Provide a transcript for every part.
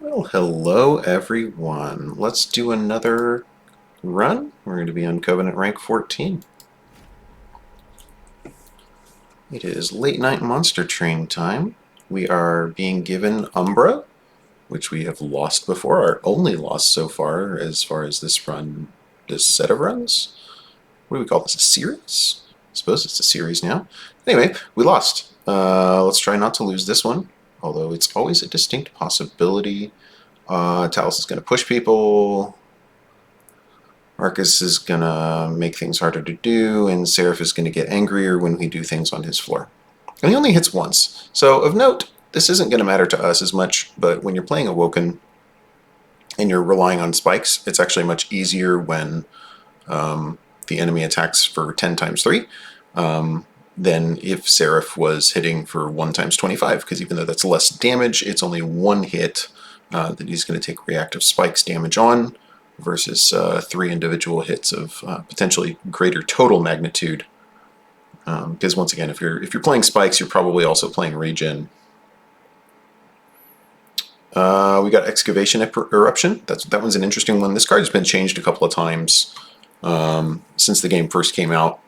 Well, hello everyone. Let's do another run. We're going to be on Covenant rank 14. It is late night monster train time. We are being given Umbra, which we have lost before, our only loss so far as this run, this set of runs. What do we call this, a series? I suppose it's a series now. Anyway, we lost. Let's try not to lose this one, although it's always a distinct possibility. Talus is going to push people. Marcus is going to make things harder to do, and Seraph is going to get angrier when we do things on his floor. And he only hits once. So, of note, this isn't going to matter to us as much, but when you're playing Awoken and you're relying on spikes, it's actually much easier when the enemy attacks for 10 times 3 than if Seraph was hitting for 1 times 25, because even though that's less damage, it's only one hit that he's going to take reactive spikes damage on, versus 3 individual hits of potentially greater total magnitude. Because once again, if you're playing spikes, you're probably also playing regen. We got Excavation Eruption. That one's an interesting one. This card's been changed a couple of times since the game first came out.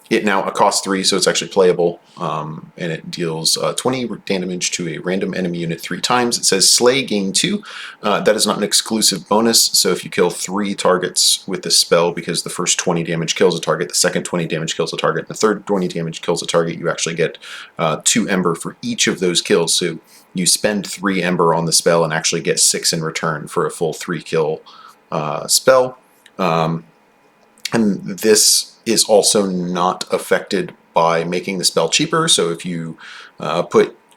It now costs 3, so it's actually playable, and it deals 20 damage to a random enemy unit 3 times. It says Slay, gain 2. That is not an exclusive bonus, so if you kill 3 targets with this spell, because the first 20 damage kills a target, the second 20 damage kills a target, and the third 20 damage kills a target, you actually get 2 Ember for each of those kills. So you spend 3 Ember on the spell and actually get 6 in return for a full 3 kill spell. And this is also not affected by making the spell cheaper. So if you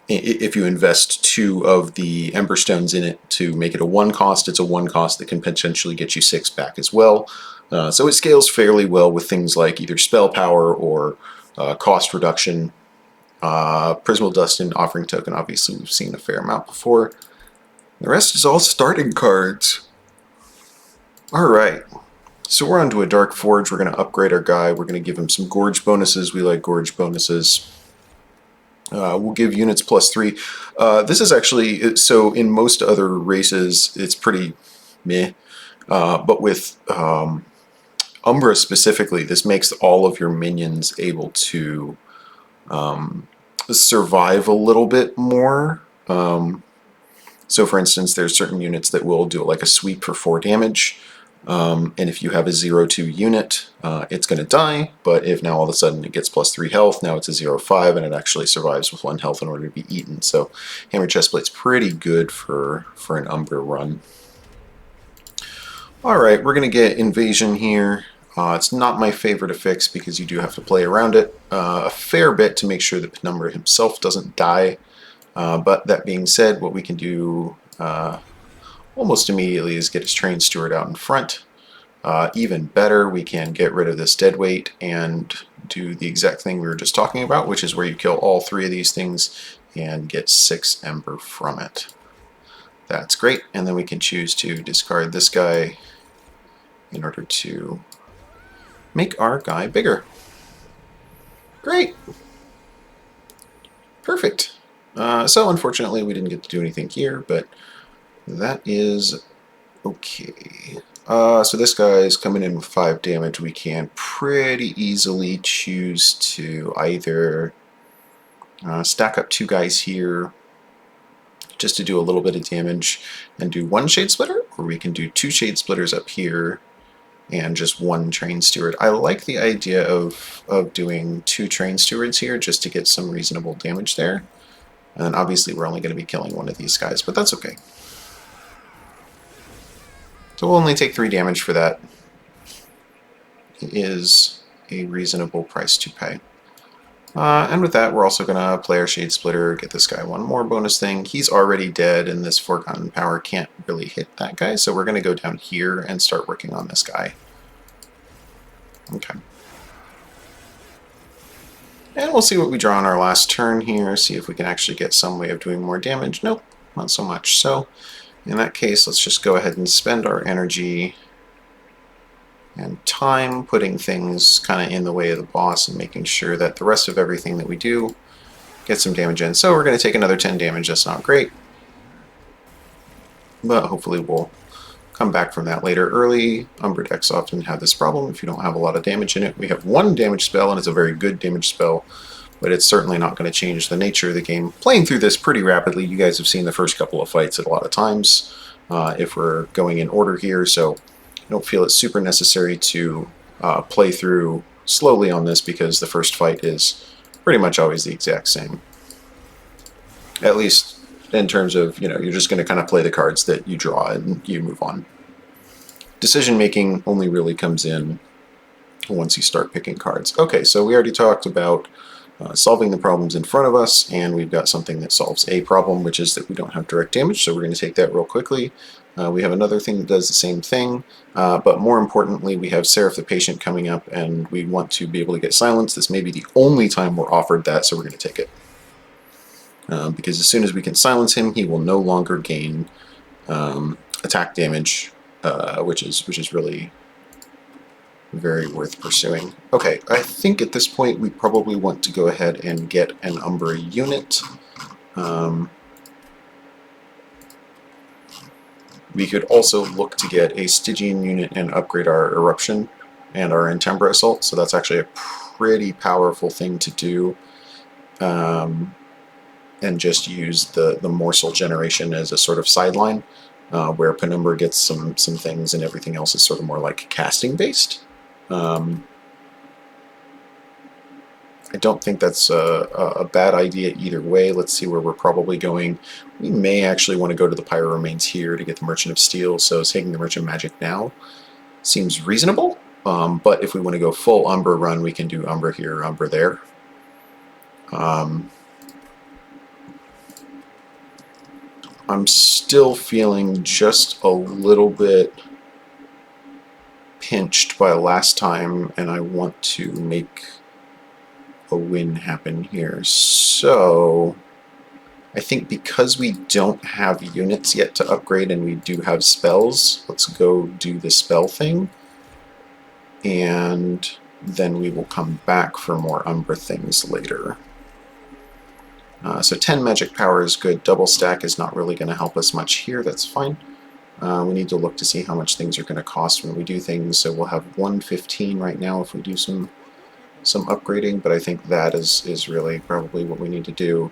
invest 2 of the Ember Stones in it to make it a 1 cost, it's a 1 cost that can potentially get you 6 back as well. So it scales fairly well with things like either spell power or cost reduction. Prismal Dust and Offering Token, obviously we've seen a fair amount before. The rest is all starting cards. Alright. So we're on to a Dark Forge. We're going to upgrade our guy. We're going to give him some Gorge bonuses. We like Gorge bonuses. We'll give units +3. This is actually, so in most other races, it's pretty meh. But with Umbra specifically, this makes all of your minions able to survive a little bit more. So for instance, there's certain units that will do like a sweep for 4 damage. And if you have a 0-2 unit, it's going to die, but if now all of a sudden it gets +3 health, now it's a 0-5, and it actually survives with 1 health in order to be eaten. So Hammer Chestplate's pretty good for an Umbra run. Alright, we're going to get Invasion here. It's not my favorite affix because you do have to play around it a fair bit to make sure that Penumbra himself doesn't die. But that being said, what we can do almost immediately is get his train steward out in front. Even better, we can get rid of this deadweight and do the exact thing we were just talking about, which is where you kill all 3 of these things and get 6 Ember from it. That's great, and then we can choose to discard this guy in order to make our guy bigger. Great! Perfect! So unfortunately we didn't get to do anything here, but that is okay. So this guy is coming in with 5 damage. We can pretty easily choose to either stack up 2 guys here just to do a little bit of damage and do 1 Shade Splitter, or we can do 2 Shade Splitters up here and just 1 Train Steward. I like the idea of doing 2 Train Stewards here just to get some reasonable damage there. And obviously we're only going to be killing 1 of these guys, but that's okay. So we'll only take 3 damage for that. It is a reasonable price to pay. And with that, we're also going to play our Shade Splitter, get this guy 1 more bonus thing. He's already dead, and this Forgotten Power can't really hit that guy, so we're going to go down here and start working on this guy. Okay. And we'll see what we draw on our last turn here, see if we can actually get some way of doing more damage. Nope, not so much. So in that case, let's just go ahead and spend our energy and time putting things kind of in the way of the boss and making sure that the rest of everything that we do gets some damage in. So we're going to take another 10 damage. That's not great. but hopefully we'll come back from that later. Early Umbra decks often have this problem if you don't have a lot of damage in it. We have one damage spell, and it's a very good damage spell, but it's certainly not going to change the nature of the game. Playing through this pretty rapidly, you guys have seen the first couple of fights a lot of times if we're going in order here, so I don't feel it's super necessary to play through slowly on this because the first fight is pretty much always the exact same. At least in terms of, you're just going to kind of play the cards that you draw and you move on. Decision making only really comes in once you start picking cards. Okay, so we already talked about solving the problems in front of us, and we've got something that solves a problem, which is that we don't have direct damage, so we're going to take that real quickly. We have another thing that does the same thing, but more importantly, we have Seraph the Patient coming up, and we want to be able to get silence. This may be the only time we're offered that, so we're going to take it. Because as soon as we can silence him, he will no longer gain attack damage, which is really very worth pursuing. Okay, I think at this point we probably want to go ahead and get an Umbra unit. We could also look to get a Stygian unit and upgrade our Eruption and our Penumbra Assault, so that's actually a pretty powerful thing to do. And just use the morsel generation as a sort of sideline, where Penumbra gets some things and everything else is sort of more like casting based. I don't think that's a bad idea either way. Let's see where we're probably going. We may actually want to go to the Pyro Remains here to get the Merchant of Steel, so taking the Merchant Magic now seems reasonable. But if we want to go full Umbra run, we can do Umbra here, Umbra there. I'm still feeling just a little bit pinched by last time, and I want to make a win happen here. So I think because we don't have units yet to upgrade and we do have spells, let's go do the spell thing, and then we will come back for more Umbra things later. So 10 magic power is good. Double stack is not really going to help us much here. That's fine. We need to look to see how much things are going to cost when we do things. So we'll have 115 right now if we do some upgrading, but I think that is really probably what we need to do.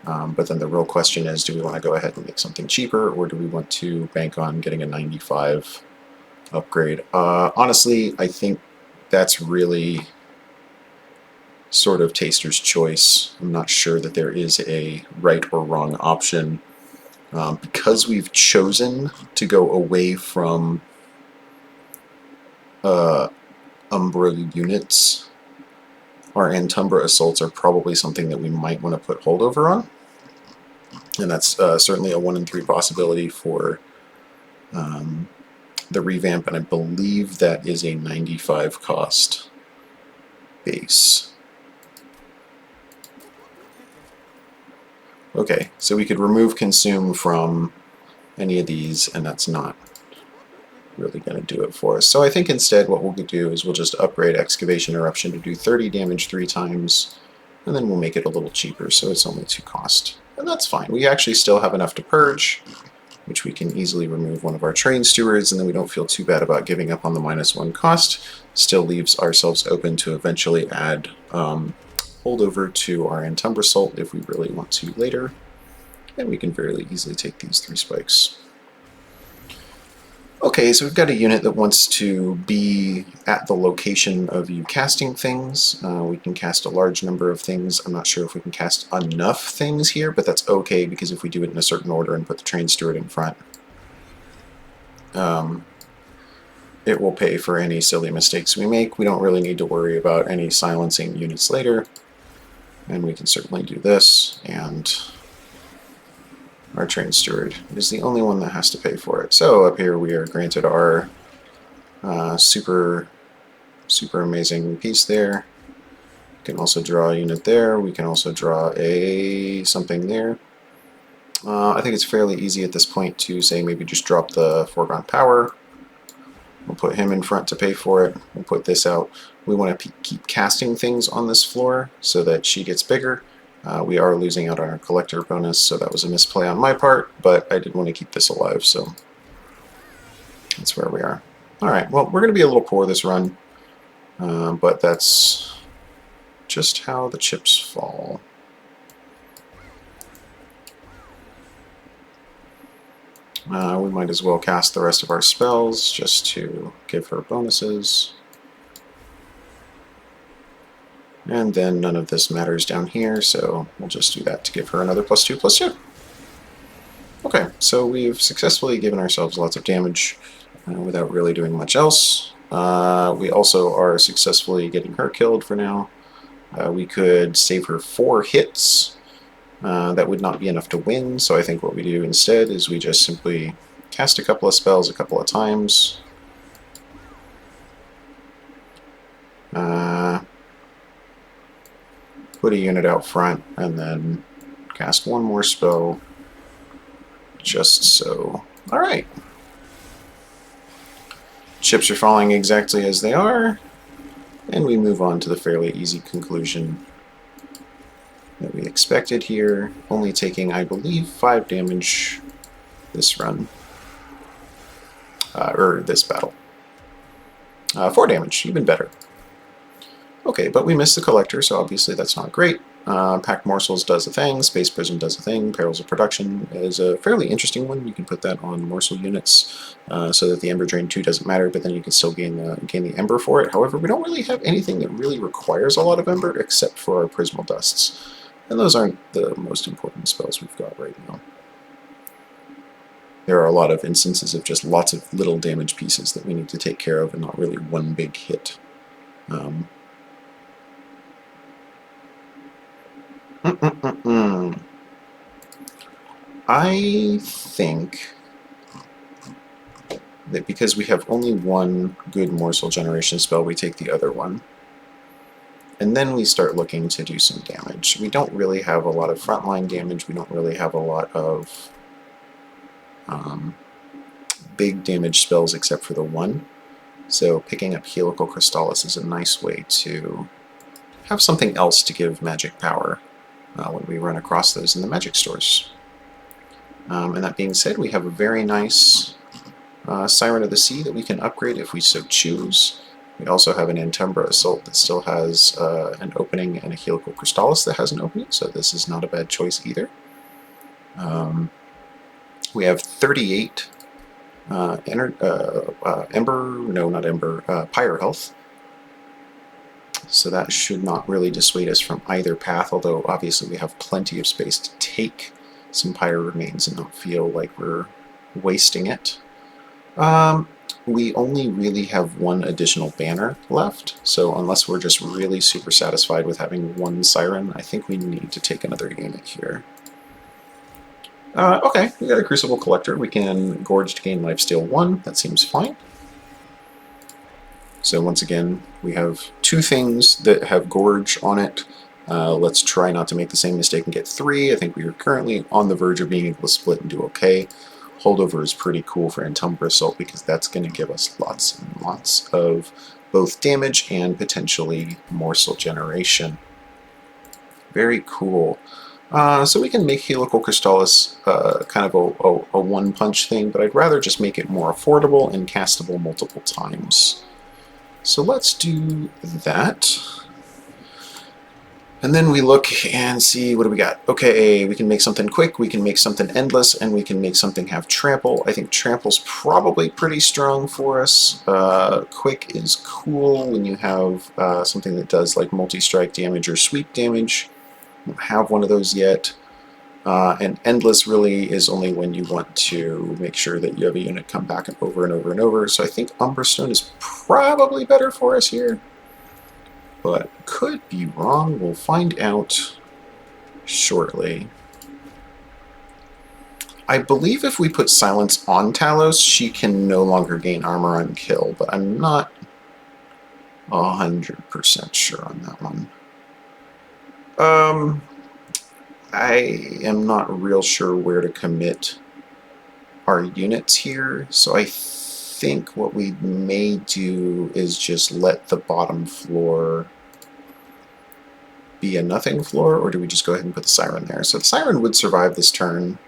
But then the real question is, do we want to go ahead and make something cheaper, or do we want to bank on getting a 95 upgrade? Honestly, I think that's really sort of taster's choice. I'm not sure that there is a right or wrong option. Because we've chosen to go away from Umbra units, our Penumbra Assaults are probably something that we might want to put holdover on. And that's certainly a 1 in 3 possibility for the revamp, and I believe that is a 95 cost base. Okay, so we could remove consume from any of these, and that's not really going to do it for us. So I think instead what we'll do is we'll just upgrade Excavation Eruption to do 30 damage 3 times, and then we'll make it a little cheaper, so it's only 2 cost. And that's fine. We actually still have enough to purge, which we can easily remove one of our Train Stewards, and then we don't feel too bad about giving up on the -1 cost. Still leaves ourselves open to eventually add holdover to our Penumbra Assault if we really want to later, and we can fairly easily take these 3 spikes. Okay, so we've got a unit that wants to be at the location of you casting things. We can cast a large number of things. I'm not sure if we can cast enough things here, but that's okay, because if we do it in a certain order and put the Train Steward in front, it will pay for any silly mistakes we make. We don't really need to worry about any silencing units later. And we can certainly do this, and our Train Steward is the only one that has to pay for it. So up here we are granted our super amazing piece there. We can also draw a unit there. We can also draw something there. I think it's fairly easy at this point to say maybe just drop the foregone power. We'll put him in front to pay for it. We'll put this out. We want to keep casting things on this floor so that she gets bigger. We are losing out on our collector bonus, so that was a misplay on my part, but I did want to keep this alive, so that's where we are. Alright, well, we're going to be a little poor this run, but that's just how the chips fall. We might as well cast the rest of our spells just to give her bonuses. And then none of this matters down here, so we'll just do that to give her another +2/+2. Okay, so we've successfully given ourselves lots of damage without really doing much else. We also are successfully getting her killed for now. We could save her 4 hits. That would not be enough to win, so I think what we do instead is we just simply cast a couple of spells a couple of times. Put a unit out front, and then cast one more spell, just so. Alright. Chips are falling exactly as they are, and we move on to the fairly easy conclusion that we expected here, only taking, I believe, 5 damage this run. Or this battle. 4 damage, even better. Okay, but we missed the collector, so obviously that's not great. Packed Morsels does a thing, Space Prison does a thing, Perils of Production is a fairly interesting one. You can put that on morsel units so that the Ember Drain 2 doesn't matter, but then you can still gain the Ember for it. However, we don't really have anything that really requires a lot of Ember except for our Prismal Dusts. And those aren't the most important spells we've got right now. There are a lot of instances of just lots of little damage pieces that we need to take care of and not really one big hit. I think that because we have only one good morsel generation spell, we take the other one. And then we start looking to do some damage. We don't really have a lot of frontline damage. We don't really have a lot of big damage spells except for the one. So picking up Helical Crystallis is a nice way to have something else to give magic power when we run across those in the magic stores. And that being said, we have a very nice Siren of the Sea that we can upgrade if we so choose. We also have an Penumbra Assault that still has an opening and a Helical Crystallis that has an opening, so this is not a bad choice either. We have 38 Pyre health, so that should not really dissuade us from either path, although obviously we have plenty of space to take some Pyre remains and not feel like we're wasting it. We only really have one additional banner left, so unless we're just really super satisfied with having one Siren, I think we need to take another unit here. Okay, we got a Crucible Collector. We can Gorge to gain Lifesteal 1. That seems fine. So once again, we have 2 things that have Gorge on it. Let's try not to make the same mistake and get 3. I think we are currently on the verge of being able to split and do okay. Holdover is pretty cool for Penumbra Assault because that's going to give us lots and lots of both damage and potentially morsel generation. Very cool. So we can make Helical Crystallis kind of a one-punch thing, but I'd rather just make it more affordable and castable multiple times. So let's do that. And then we look and see, what do we got? Okay, we can make something quick, we can make something endless, and we can make something have trample. I think trample's probably pretty strong for us. Quick is cool when you have something that does like multi-strike damage or sweep damage. Don't have one of those yet. And endless really is only when you want to make sure that you have a unit come back and over and over and over. So I think Umbra Stone is probably better for us here, but could be wrong. We'll find out shortly. I believe if we put Silence on Talos, she can no longer gain armor on kill, but I'm not 100% sure on that one. I am not real sure where to commit our units here, so I think what we may do is just let the bottom floor be a nothing floor, or do we just go ahead and put the Siren there? So the Siren would survive this turn,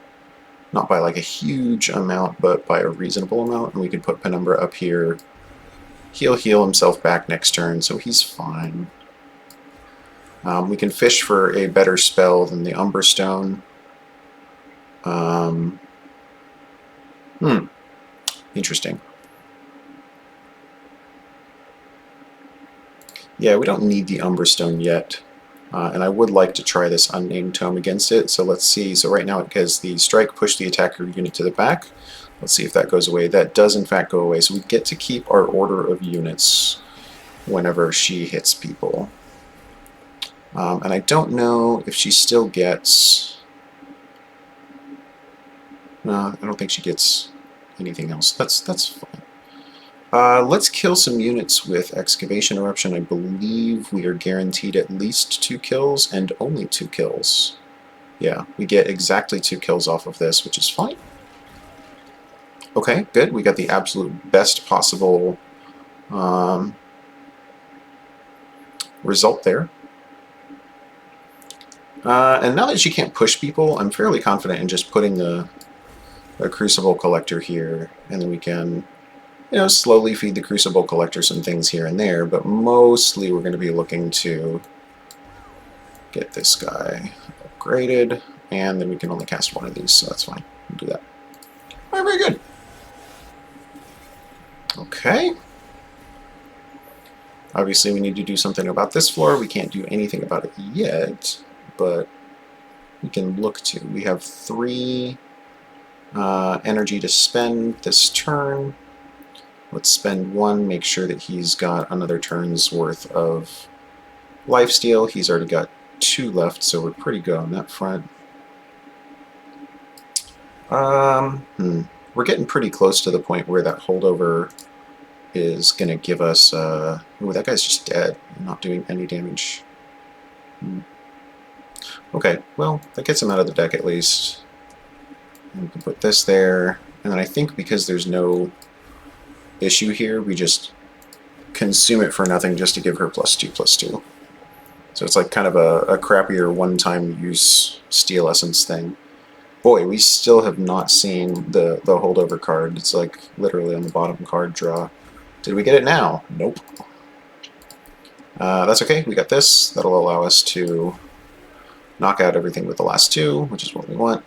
not by like a huge amount, but by a reasonable amount, and we could put Penumbra up here. He'll heal himself back next turn, so he's fine. We can fish for a better spell than the Umbra Stone. Interesting. Yeah, we don't need the Umbra Stone yet. And I would like to try this Unnamed Tome against it. So let's see. So right now it has the strike, push the attacker unit to the back. Let's see if that goes away. That does in fact go away. So we get to keep our order of units whenever she hits people. And I don't know if she still gets... No, I don't think she gets anything else. That's fine. Let's kill some units with Excavation Eruption. I believe we are guaranteed at least 2 kills and only 2 kills. Yeah, we get exactly 2 kills off of this, which is fine. Okay, good. We got the absolute best possible result there. And now that she can't push people, I'm fairly confident in just putting the Crucible Collector here, and then we can, you know, slowly feed the Crucible Collector some things here and there, but mostly we're going to be looking to get this guy upgraded, and then we can only cast one of these, so that's fine. We'll do that. All right, very good. Okay. Obviously, we need to do something about this floor. We can't do anything about it yet, but we can look to. We have 3 energy to spend this turn. Let's spend 1, make sure that he's got another turn's worth of lifesteal. He's already got 2 left, so we're pretty good on that front. We're getting pretty close to the point where that holdover is going to give us... oh, that guy's just dead, not doing any damage. Okay, well, that gets him out of the deck at least. And we can put this there, and then I think because there's no issue here, we just consume it for nothing just to give her +2/+2. So it's like kind of a crappier one-time use Steel Essence thing. Boy, we still have not seen the holdover card. It's like literally on the bottom card draw. Did we get it now? Nope. That's okay, we got this. That'll allow us to knock out everything with the last 2, which is what we want.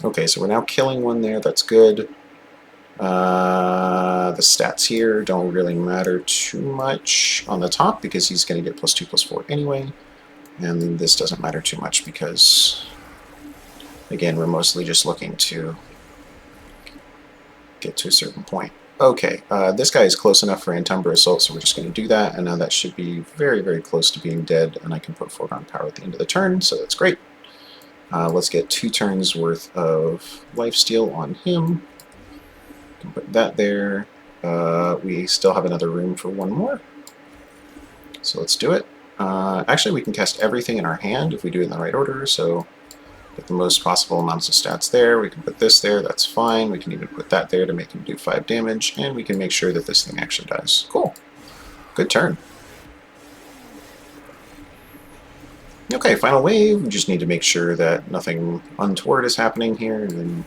Okay, so we're now killing 1 there, that's good. The stats here don't really matter too much on the top because he's going to get +2/+4 anyway. And then this doesn't matter too much because, again, we're mostly just looking to get to a certain point. Okay, this guy is close enough for Antumbra Assault, so we're just going to do that, and now that should be very, very close to being dead, and I can put Foregone Power at the end of the turn, so that's great. Let's get 2 turns worth of lifesteal on him. Can put that there. We still have another room for 1 more, so let's do it. Actually, we can cast everything in our hand if we do it in the right order, so get the most possible amounts of stats there. We can put this there, that's fine. We can even put that there to make him do 5 damage, and we can make sure that this thing actually dies. Cool. Good turn. Okay, final wave. We just need to make sure that nothing untoward is happening here, and then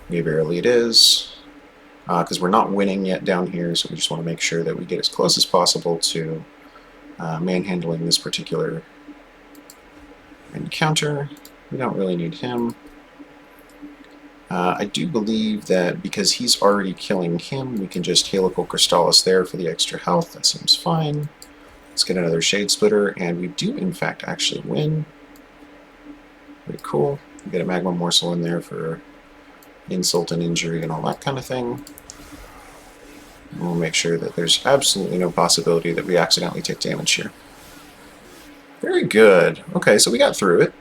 maybe barely it is. Because we're not winning yet down here, so we just want to make sure that we get as close as possible to manhandling this particular encounter. We don't really need him. I do believe that because he's already killing him, we can just Helical Crystallis there for the extra health. That seems fine. Let's get another Shade Splitter, and we do in fact actually win. Pretty cool. We get a Magma Morsel in there for insult and injury and all that kind of thing. And we'll make sure that there's absolutely no possibility that we accidentally take damage here. Very good. Okay, so we got through it.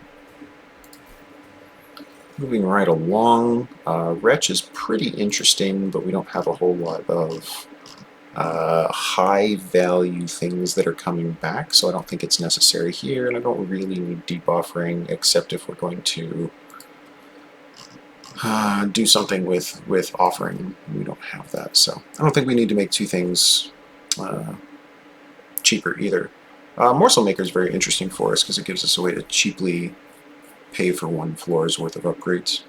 Moving right along. Wretch is pretty interesting, but we don't have a whole lot of high-value things that are coming back, so I don't think it's necessary here, and I don't really need Deep Offering, except if we're going to do something with Offering. We don't have that, so I don't think we need to make 2 things cheaper either. Morsel Maker is very interesting for us because it gives us a way to cheaply pay for one floor's worth of upgrades.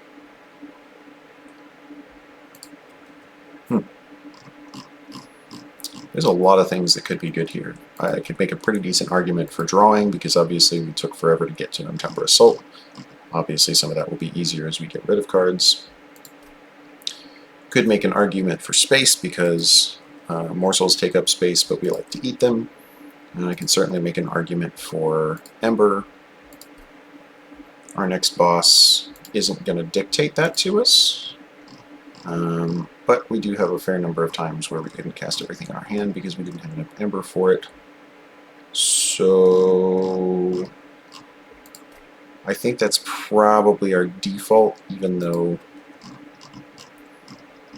There's a lot of things that could be good here. I could make a pretty decent argument for drawing because obviously we took forever to get to Penumbra Assault. Obviously some of that will be easier as we get rid of cards. Could make an argument for space because morsels take up space but we like to eat them. And I can certainly make an argument for Ember. Our next boss isn't going to dictate that to us. But we do have a fair number of times where we couldn't cast everything in our hand because we didn't have enough Ember for it. So I think that's probably our default, even though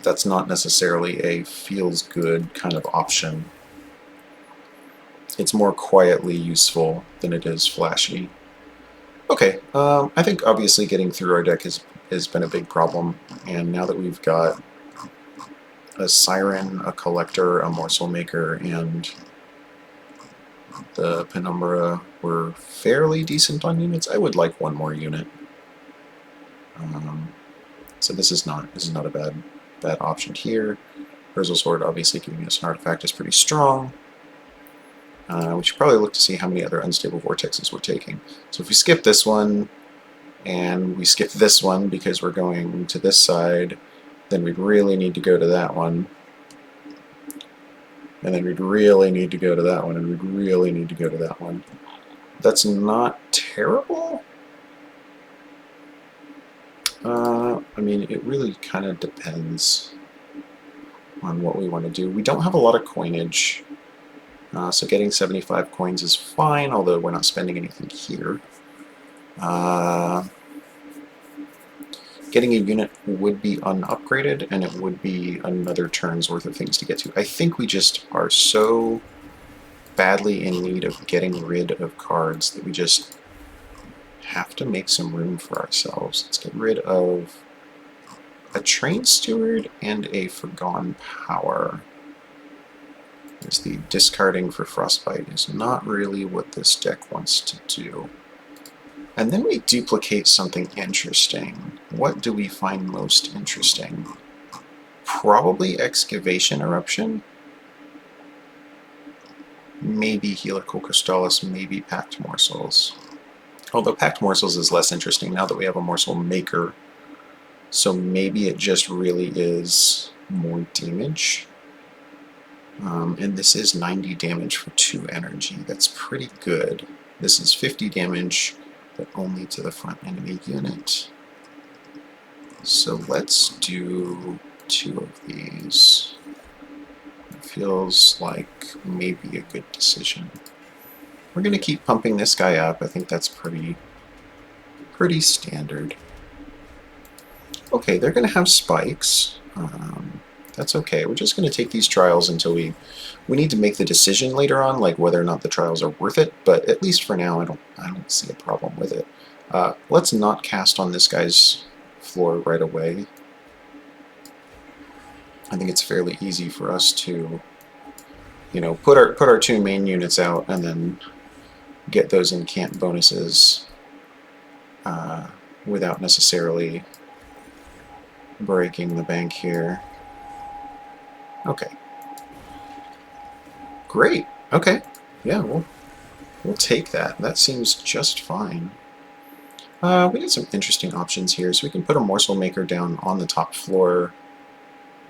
that's not necessarily a feels good kind of option. It's more quietly useful than it is flashy. Okay, I think obviously getting through our deck has been a big problem, and now that we've got a Siren, a Collector, a Morsel Maker, and the Penumbra, we're fairly decent on units. I would like one more unit. So this is not a bad option here. Urzel Sword obviously giving us an artifact is pretty strong. We should probably look to see how many other unstable vortexes we're taking. So if we skip this one, and we skip this one because we're going to this side, then we'd really need to go to that one. And then we'd really need to go to that one, and we'd really need to go to that one. That's not terrible. I mean, it really kind of depends on what we want to do. We don't have a lot of coinage. So getting 75 coins is fine, although we're not spending anything here. Getting a unit would be unupgraded, and it would be another turn's worth of things to get to. I think we just are so badly in need of getting rid of cards that we just have to make some room for ourselves. Let's get rid of a Train Steward and a Forgone Power. Because the discarding for Frostbite is not really what this deck wants to do. And then we duplicate something interesting. What do we find most interesting? Probably Excavation Eruption. Maybe Helical Crystallis, maybe Packed Morsels. Although Packed Morsels is less interesting now that we have a Morsel Maker. So maybe it just really is more damage. And this is 90 damage for 2 energy. That's pretty good. This is 50 damage, but only to the front enemy unit. So let's do 2 of these. It feels like maybe a good decision. We're going to keep pumping this guy up. I think that's pretty standard. Okay, they're going to have spikes. That's okay. We're just going to take these trials until we need to make the decision later on, like whether or not the trials are worth it. But at least for now, I don't see a problem with it. Let's not cast on this guy's floor right away. I think it's fairly easy for us to, you know, put our 2 main units out and then get those incant bonuses without necessarily breaking the bank here. Okay. Great. Okay. Yeah, we'll take that. That seems just fine. We got some interesting options here. So we can put a Morsel Maker down on the top floor,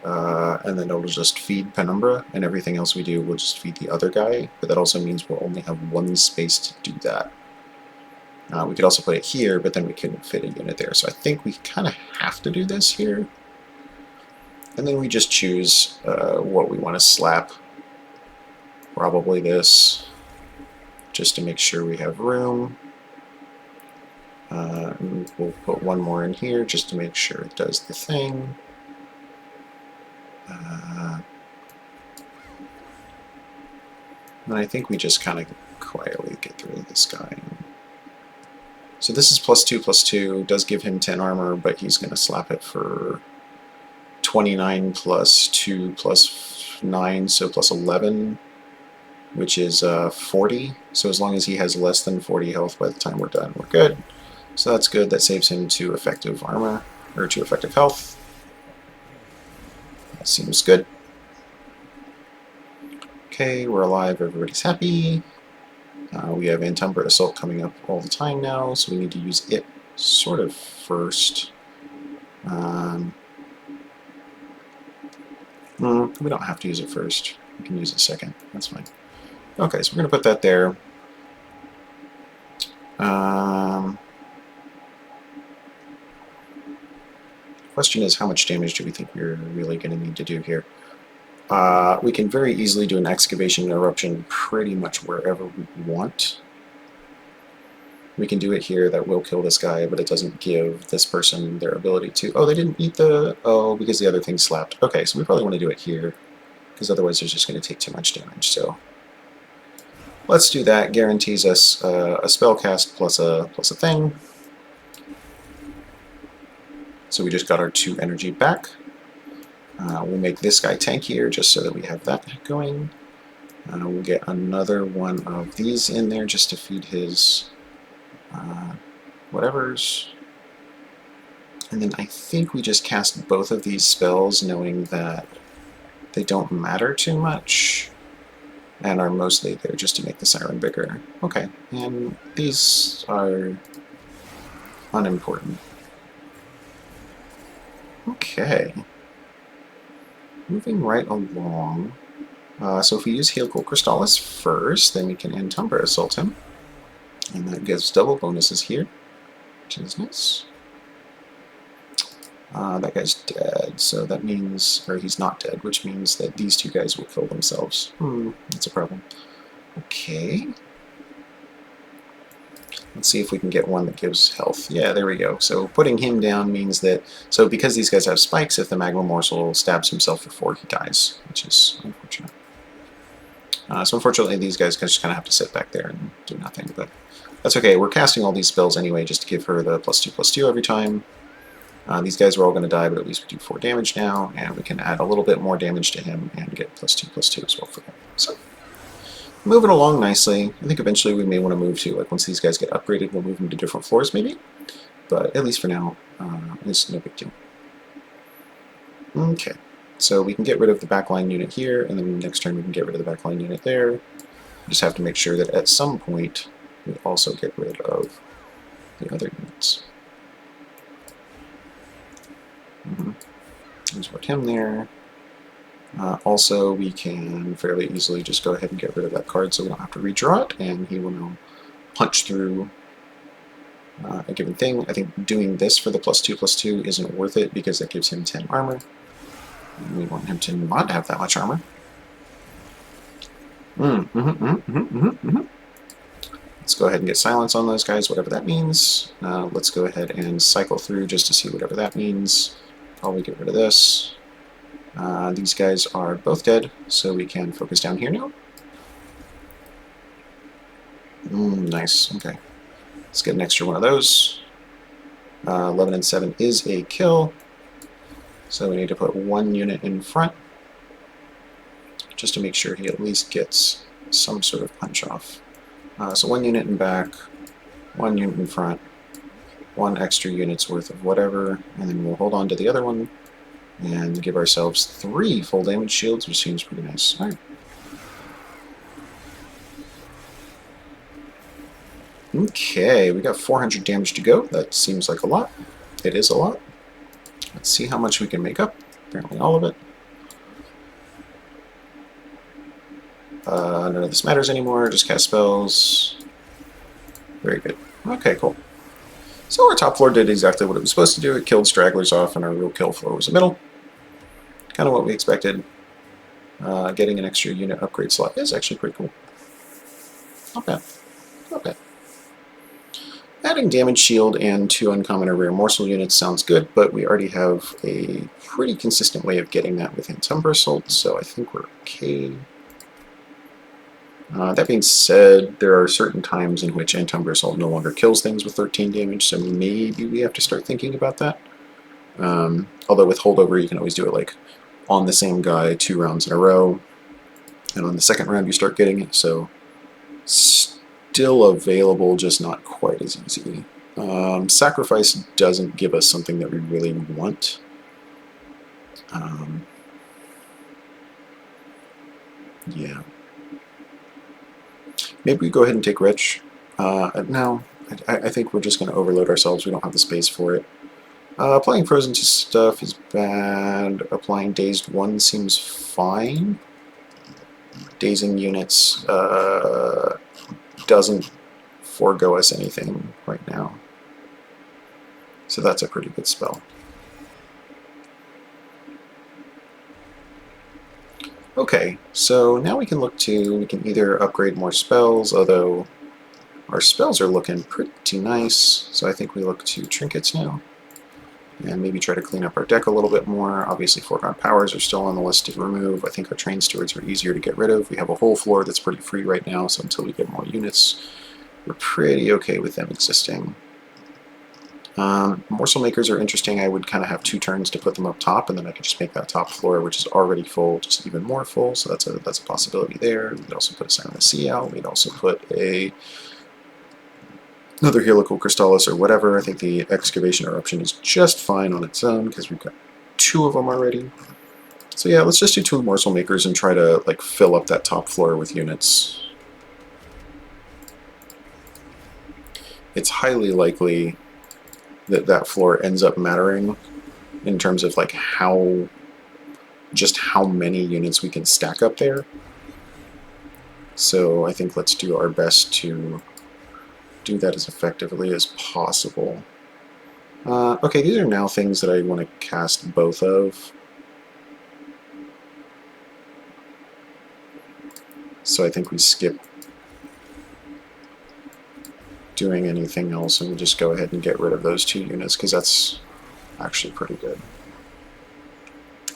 and then it'll just feed Penumbra, and everything else we do will just feed the other guy. But that also means we'll only have 1 space to do that. We could also put it here, but then we couldn't fit a unit there. So I think we kind of have to do this here. And then we just choose what we want to slap. Probably this, just to make sure we have room. And we'll put 1 more in here just to make sure it does the thing. And I think we just kind of quietly get through this guy. So this is +2/+2, does give him 10 armor, but he's going to slap it for 29 +2 +9, so +11. which is 40. So as long as he has less than 40 health by the time we're done, we're good. So that's good. That saves him 2 effective armor, or 2 effective health. That seems good. Okay, we're alive. Everybody's happy. We have Penumbra Assault coming up all the time now, so we need to use it sort of first. We don't have to use it first. We can use it second. That's fine. Okay, so we're going to put that there. Question is, how much damage do we think we're really going to need to do here? We can very easily do an excavation and eruption pretty much wherever we want. We can do it here. That will kill this guy, but it doesn't give this person their ability to... Oh, they didn't eat the... Oh, because the other thing slapped. Okay, so we probably want to do it here, because otherwise it's just going to take too much damage. So let's do that. Guarantees us a spell cast plus a thing. So we just got our 2 energy back. We'll make this guy tankier just so that we have that going. We'll get another one of these in there just to feed his whatevers. And then I think we just cast both of these spells knowing that they don't matter too much and are mostly there just to make the siren bigger. Okay, and these are unimportant. Okay. Moving right along. So if we use Heal-Cool Crystallis first, then we can Penumbra Assault him. And that gives double bonuses here, which is nice. That guy's dead, so that means, or he's not dead, which means that these 2 guys will kill themselves. That's a problem. Okay. Let's see if we can get one that gives health. Yeah, there we go. So putting him down means that, so because these guys have spikes, if the magma morsel stabs himself before he dies, which is unfortunate. So unfortunately these guys just kind of have to sit back there and do nothing, but that's okay. We're casting all these spells anyway just to give her the +2/+2 every time. These guys are all going to die, but at least we do 4 damage now, and we can add a little bit more damage to him and get +2/+2 as well for him. So, moving along nicely. I think eventually we may want to move to, like, once these guys get upgraded, we'll move them to different floors maybe. But at least for now, it's no big deal. Okay, so we can get rid of the backline unit here, and then next turn we can get rid of the backline unit there. We just have to make sure that at some point we also get rid of the other units. Just put him there. Also, we can fairly easily just go ahead and get rid of that card so we don't have to redraw it, and he will now punch through a given thing. I think doing this for the +2/+2 isn't worth it because that gives him 10 armor. And we want him to not have that much armor. Let's go ahead and get silence on those guys, whatever that means. Let's go ahead and cycle through just to see whatever that means. Probably get rid of this. These guys are both dead, so we can focus down here now. Nice, okay. Let's get an extra one of those. 11 and 7 is a kill, so we need to put 1 unit in front, just to make sure he at least gets some sort of punch off. So 1 unit in back, 1 unit in front, 1 extra unit's worth of whatever, and then we'll hold on to the other one and give ourselves 3 full damage shields, which seems pretty nice. Alright. Okay, we got 400 damage to go. That seems like a lot. It is a lot. Let's see how much we can make up. Apparently all of it. None of this matters anymore. Just cast spells. Very good. Okay, cool. So our top floor did exactly what it was supposed to do. It killed stragglers off, and our real kill floor was the middle. Kind of what we expected. Getting an extra unit upgrade slot is actually pretty cool. Not bad. Not bad. Adding damage shield and 2 uncommon or rare morsel units sounds good, but we already have a pretty consistent way of getting that with Penumbra Assault, so I think we're okay. That being said, there are certain times in which Penumbra Assault no longer kills things with 13 damage, so maybe we have to start thinking about that. Although with holdover you can always do it like on the same guy 2 rounds in a row. And on the second round, you start getting it, so still available, just not quite as easy. Sacrifice doesn't give us something that we really want. Yeah. Maybe we go ahead and take Rich. No, I think we're just going to overload ourselves. We don't have the space for it. Applying Frozen to stuff is bad. Applying Dazed 1 seems fine. Dazing units doesn't forego us anything right now. So that's a pretty good spell. Okay, so now we can look to, we can either upgrade more spells, although our spells are looking pretty nice, so I think we look to trinkets now. And maybe try to clean up our deck a little bit more. Obviously, foregone powers are still on the list to remove. I think our train stewards are easier to get rid of. We have a whole floor that's pretty free right now, so until we get more units, we're pretty okay with them existing. Morsel makers are interesting. I would kind of have 2 turns to put them up top, and then I could just make that top floor, which is already full, just even more full. So that's a possibility there. We'd also put a Siren of the Sea out. We'd also put another Helical Crystallis or whatever. I think the Excavation Eruption is just fine on its own because we've got 2 of them already. So yeah, let's just do 2 Morsel makers and try to like fill up that top floor with units. It's highly likely that that floor ends up mattering in terms of like just how many units we can stack up there. So I think let's do our best to do that as effectively as possible. Okay, these are now things that I want to cast both of. So I think we skip doing anything else and we'll just go ahead and get rid of those 2 units because that's actually pretty good.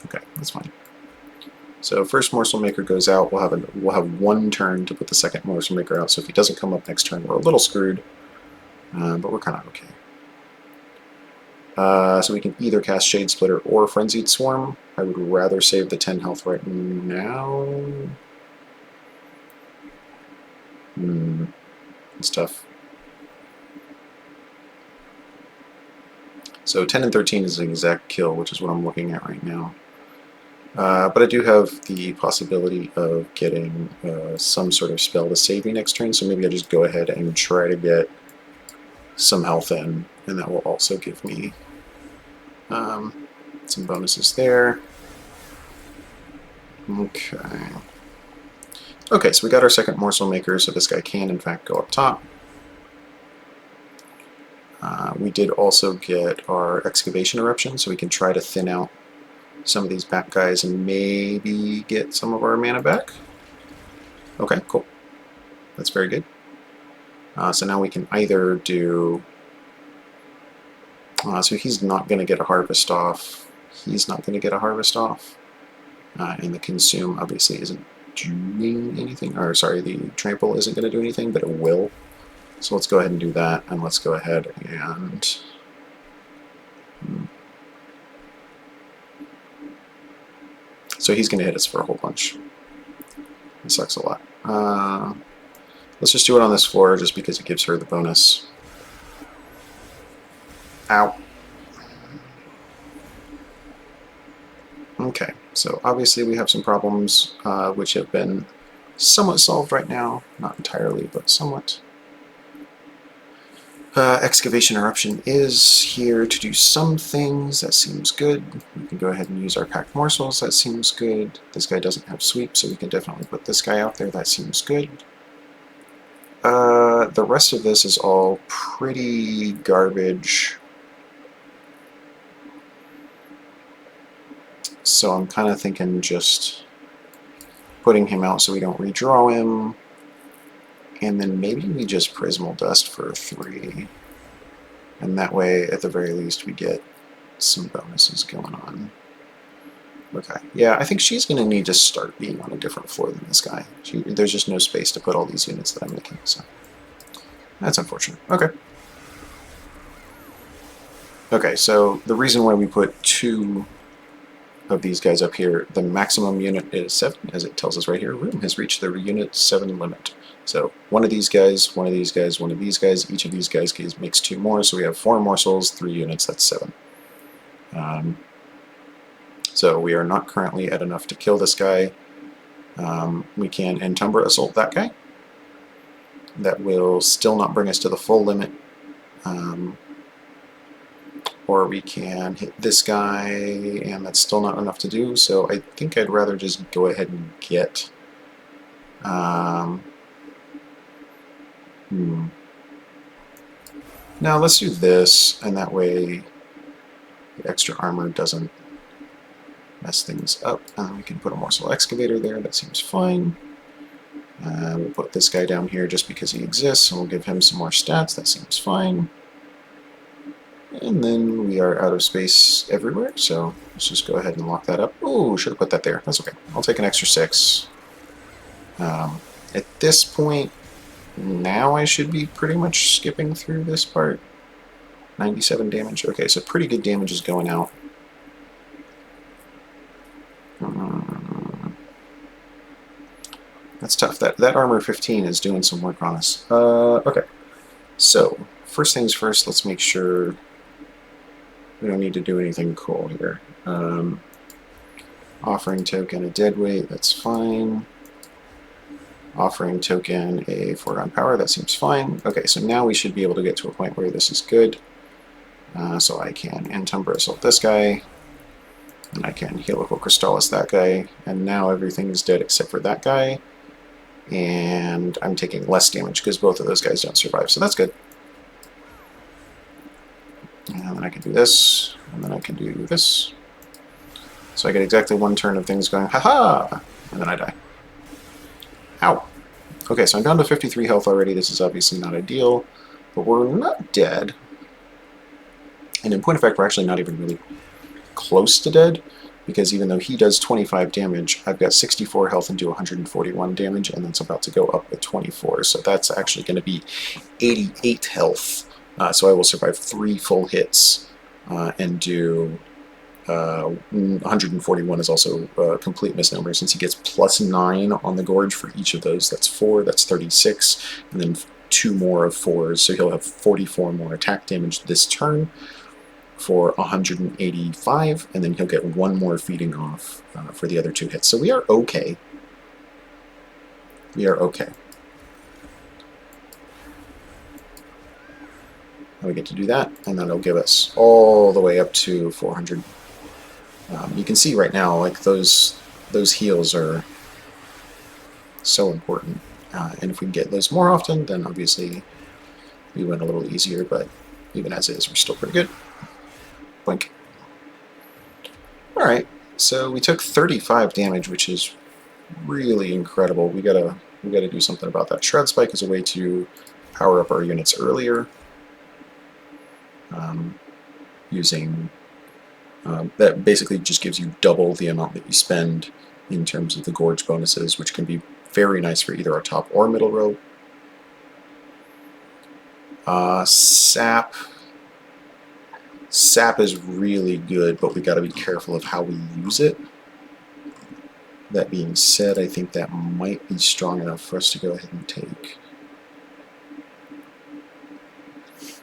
Okay, that's fine. So first Morsel Maker goes out. We'll have 1 turn to put the second Morsel Maker out. So if he doesn't come up next turn, we're a little screwed, but we're kind of okay. So we can either cast Shade Splitter or Frenzied Swarm. I would rather save the 10 health right now. It's tough. So 10 and 13 is an exact kill, which is what I'm looking at right now. But I do have the possibility of getting some sort of spell to save me next turn, so maybe I just go ahead and try to get some health in, and that will also give me some bonuses there. Okay. Okay, so we got our second Morsel Maker, so this guy can in fact go up top. We did also get our Excavation Eruption, so we can try to thin out some of these back guys and maybe get some of our mana back. Okay, cool. That's very good. So now we can either do... so he's not going to get a Harvest off. He's not going to get a Harvest off. And the Consume obviously isn't doing anything. Or sorry, the Trample isn't going to do anything, but it will. So let's go ahead and do that, and let's go ahead and... So he's going to hit us for a whole bunch. It sucks a lot. Let's just do it on this floor just because it gives her the bonus. Ow. Okay, so obviously we have some problems which have been somewhat solved right now. Not entirely, but somewhat. Excavation Eruption is here to do some things. That seems good. We can go ahead and use our Packed Morsels. That seems good. This guy doesn't have sweep, so we can definitely put this guy out there. That seems good. The rest of this is all pretty garbage. So I'm kind of thinking just putting him out so we don't redraw him. And then maybe we just Prismal Dust for 3. And that way, at the very least, we get some bonuses going on. Okay, yeah, I think she's going to need to start being on a different floor than this guy. There's just no space to put all these units that I'm making, so that's unfortunate. Okay. Okay, so the reason why we put 2 of these guys up here, the maximum unit is 7, as it tells us right here. Room has reached the unit 7 limit. So one of these guys, one of these guys, one of these guys, each of these guys makes 2 more, so we have 4 morsels, 3 units, that's 7. So we are not currently at enough to kill this guy. We can Penumbra assault that guy. That will still not bring us to the full limit. Or we can hit this guy, and that's still not enough to do, so I think I'd rather just go ahead and get... Now let's do this, and that way the extra armor doesn't mess things up. We can put a morsel excavator there, that seems fine. We'll put this guy down here just because he exists, and we'll give him some more stats, that seems fine. And then we are out of space everywhere, so let's just go ahead and lock that up. Oh, should have put that there. That's okay. I'll take an extra 6. At this point, now I should be pretty much skipping through this part. 97 damage. Okay, so pretty good damage is going out. That's tough. That armor 15 is doing some work on us. Okay, so first things first, let's make sure we don't need to do anything cool here. Offering token a dead weight, that's fine. Offering token a foregone power, that seems fine. Okay, so now we should be able to get to a point where this is good. So I can Penumbra assault this guy, and I can Helical Crystallis that guy, and now everything is dead except for that guy. And I'm taking less damage because both of those guys don't survive, so that's good. And then I can do this, and then I can do this. So I get exactly 1 turn of things going, haha! And then I die. Ow! Okay, so I'm down to 53 health already. This is obviously not ideal, but we're not dead. And in point of fact, we're actually not even really close to dead, because even though he does 25 damage, I've got 64 health and do 141 damage, and that's about to go up with 24. So that's actually going to be 88 health. So I will survive 3 full hits and do 141 is also a complete misnomer since he gets +9 on the gorge for each of those. That's 4, that's 36, and then 2 more of 4s, so he'll have 44 more attack damage this turn for 185, and then he'll get 1 more feeding off for the other 2 hits. So we are okay. We are okay. We get to do that, and that'll give us all the way up to 400. You can see right now, like those heals are so important, and if we can get those more often, then obviously we win a little easier. But even as is, we're still pretty good. Blink. All right, so we took 35 damage, which is really incredible. We gotta do something about that. Shred Spike is a way to power up our units earlier. Using that basically just gives you double the amount that you spend in terms of the gorge bonuses, which can be very nice for either our top or middle row. Sap is really good, but we got to be careful of how we use it. That being said, I think that might be strong enough for us to go ahead and take.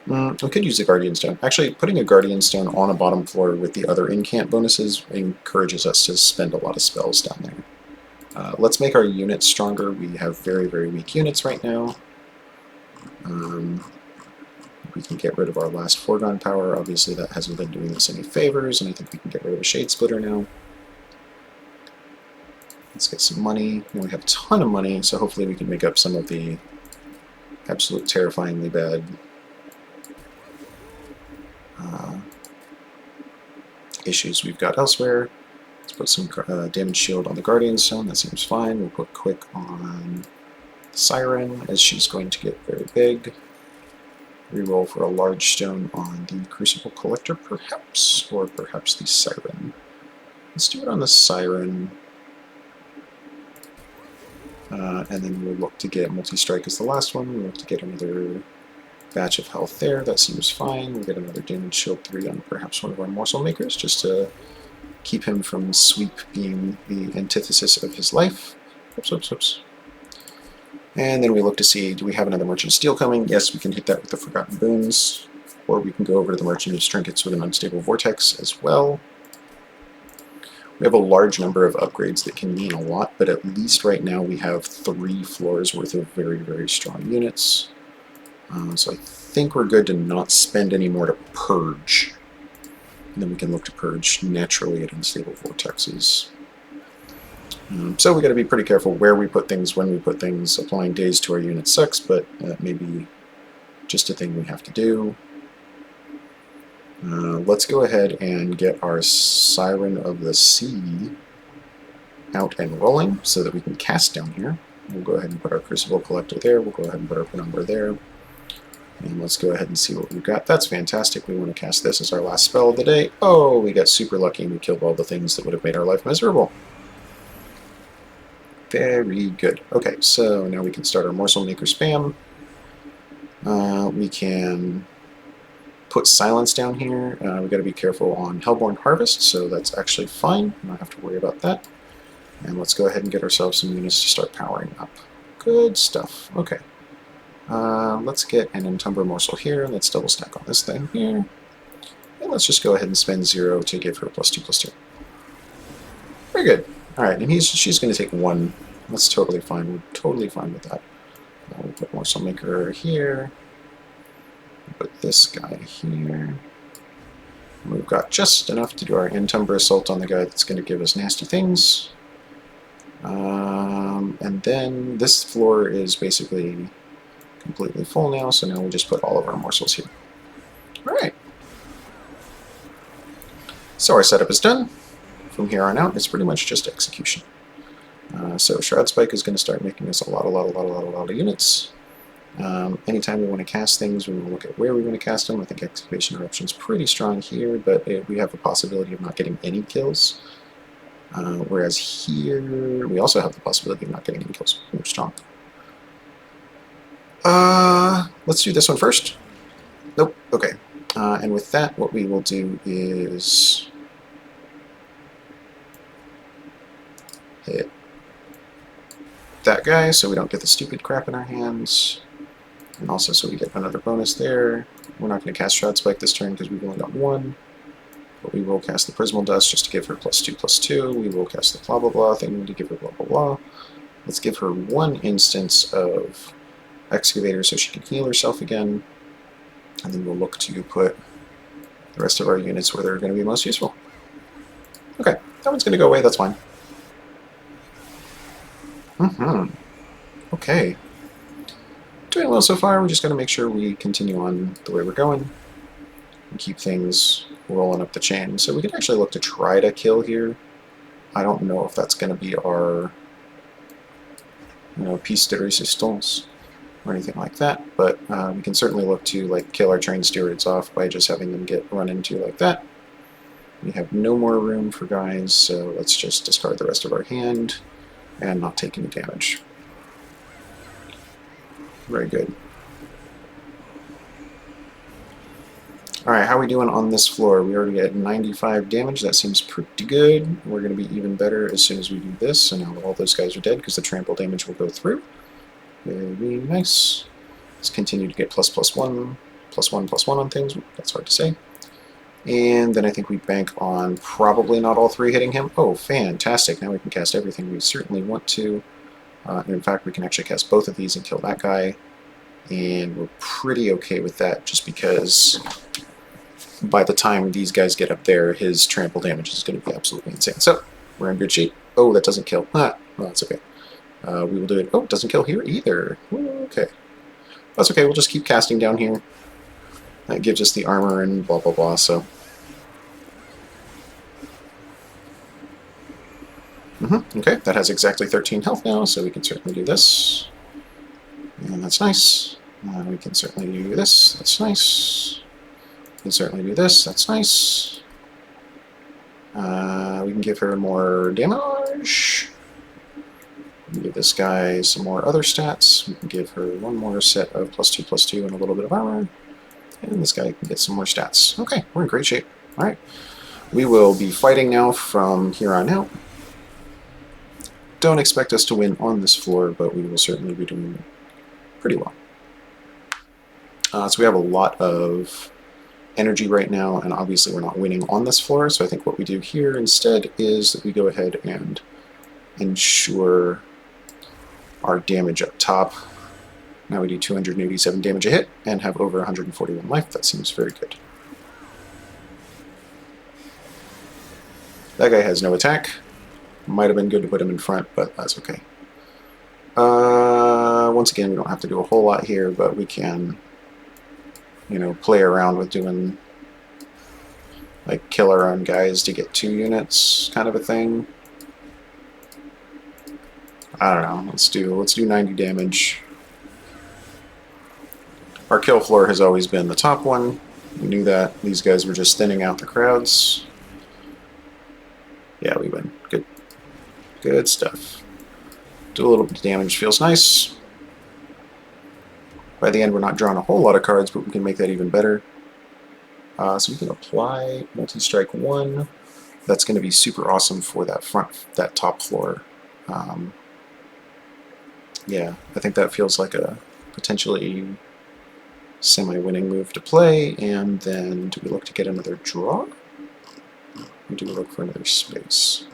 We could use the Guardian Stone. Actually, putting a Guardian Stone on a bottom floor with the other incant bonuses encourages us to spend a lot of spells down there. Let's make our units stronger. We have very, very weak units right now. We can get rid of our last foregone power. Obviously, that hasn't been doing us any favors, and I think we can get rid of a Shade Splitter now. Let's get some money. And we have a ton of money, so hopefully we can make up some of the absolute terrifyingly bad issues we've got elsewhere. Let's put some damage shield on the Guardian Stone. That seems fine. We'll put quick on Siren, as she's going to get very big. Reroll for a large stone on the Crucible Collector, perhaps, or perhaps the Siren. Let's do it on the Siren. And then we'll look to get Multi-Strike as the last one. We'll look to get another batch of health there. That seems fine. We'll get another damage shield 3 on perhaps one of our morsel makers, just to keep him from Sweep being the antithesis of his life. Oops, oops, oops. And then we look to see, do we have another Merchant of Steel coming? Yes, we can hit that with the Forgotten Boons. Or we can go over to the Merchant of Trinkets with an Unstable Vortex as well. We have a large number of upgrades that can mean a lot, but at least right now we have 3 floors worth of very, very strong units. So I think we're good to not spend any more to purge. And then we can look to purge naturally at Unstable Vortexes. So we got to be pretty careful where we put things, when we put things. Applying days to our unit sucks, but that may be just a thing we have to do. Let's go ahead and get our Siren of the Sea out and rolling so that we can cast down here. We'll go ahead and put our Crucible Collector there. We'll go ahead and put our Penumbra there. And let's go ahead and see what we've got. That's fantastic. We want to cast this as our last spell of the day. Oh, we got super lucky and we killed all the things that would have made our life miserable. Very good. Okay, so now we can start our Morsel Maker spam. We can put Silence down here. We've got to be careful on Hellborn Harvest, so that's actually fine. We don't have to worry about that. And let's go ahead and get ourselves some units to start powering up. Good stuff. Okay. Let's get an Entumbra Morsel here. Let's double stack on this thing here. And let's just go ahead and spend 0 to give her +2/+2. Very good. Alright, and she's going to take 1. That's totally fine. We're totally fine with that. We'll put Morsel Maker here. Put this guy here. We've got just enough to do our Entumbra Assault on the guy that's going to give us nasty things. And then this floor is basically completely full now, so now we just put all of our morsels here. Alright. So our setup is done. From here on out, it's pretty much just execution. So Shroud Spike is going to start making us a lot of units. Anytime we want to cast things, we want to look at where we want to cast them. I think Excavation Eruption is pretty strong here, but we have a possibility of not getting any kills. Whereas here, we also have the possibility of not getting any kills. We're strong. Let's do this one first. Nope, okay. And with that, what we will do is hit that guy so we don't get the stupid crap in our hands. And also so we get another bonus there. We're not going to cast Shroud Spike this turn because we've only got 1. But we will cast the Prismal Dust just to give her +2/+2. We will cast the blah blah blah thing to give her blah blah blah. Let's give her 1 instance of Excavator so she can heal herself again. And then we'll look to put the rest of our units where they're going to be most useful. Okay, that one's going to go away, that's fine. Okay. Doing well so far. We're just going to make sure we continue on the way we're going and keep things rolling up the chain. So we can actually look to try to kill here. I don't know if that's going to be our, piece de resistance or anything like that, but we can certainly look to kill our trained stewards off by just having them get run into like that. We have no more room for guys, so let's just discard the rest of our hand and not take any damage. Very good. Alright, how are we doing on this floor? We already at 95 damage. That seems pretty good. We're going to be even better as soon as we do this. So now all those guys are dead because the trample damage will go through. Very nice. Let's continue to get ++1, +1/+1 on things. That's hard to say. And then I think we bank on probably not all 3 hitting him. Oh, fantastic. Now we can cast everything we certainly want to. In fact, we can actually cast both of these and kill that guy. And we're pretty okay with that just because by the time these guys get up there, his trample damage is going to be absolutely insane. So, we're in good shape. Oh, that doesn't kill. Well, that's okay. We will do it. Oh, it doesn't kill here either. Ooh, okay. That's okay. We'll just keep casting down here. That gives us the armor and blah, blah, blah, so. Okay, that has exactly 13 health now, so we can certainly do this. And that's nice. We can certainly do this. That's nice. We can certainly do this. That's nice. We can give her more damage. We can give this guy some more other stats. We can give her 1 more set of +2/+2 and a little bit of armor. And this guy can get some more stats. Okay, we're in great shape. Alright. We will be fighting now from here on out. Don't expect us to win on this floor, but we will certainly be doing pretty well. So we have a lot of energy right now, and obviously we're not winning on this floor, so I think what we do here instead is that we go ahead and ensure our damage up top. Now we do 287 damage a hit and have over 141 life. That seems very good. That guy has no attack. Might have been good to put him in front, but that's okay. Once again, we don't have to do a whole lot here, but we can, you know, play around with doing like kill our own guys to get 2 units kind of a thing. I don't know. Let's do 90 damage. Our kill floor has always been the top one. We knew that. These guys were just thinning out the crowds. Yeah, we win. Good. Good stuff. Do a little bit of damage. Feels nice. By the end, we're not drawing a whole lot of cards, but we can make that even better. So we can apply multi-strike 1. That's going to be super awesome for that top floor. Yeah, I think that feels like a potentially semi-winning move to play. And then do we look to get another draw? Or do we look for another space?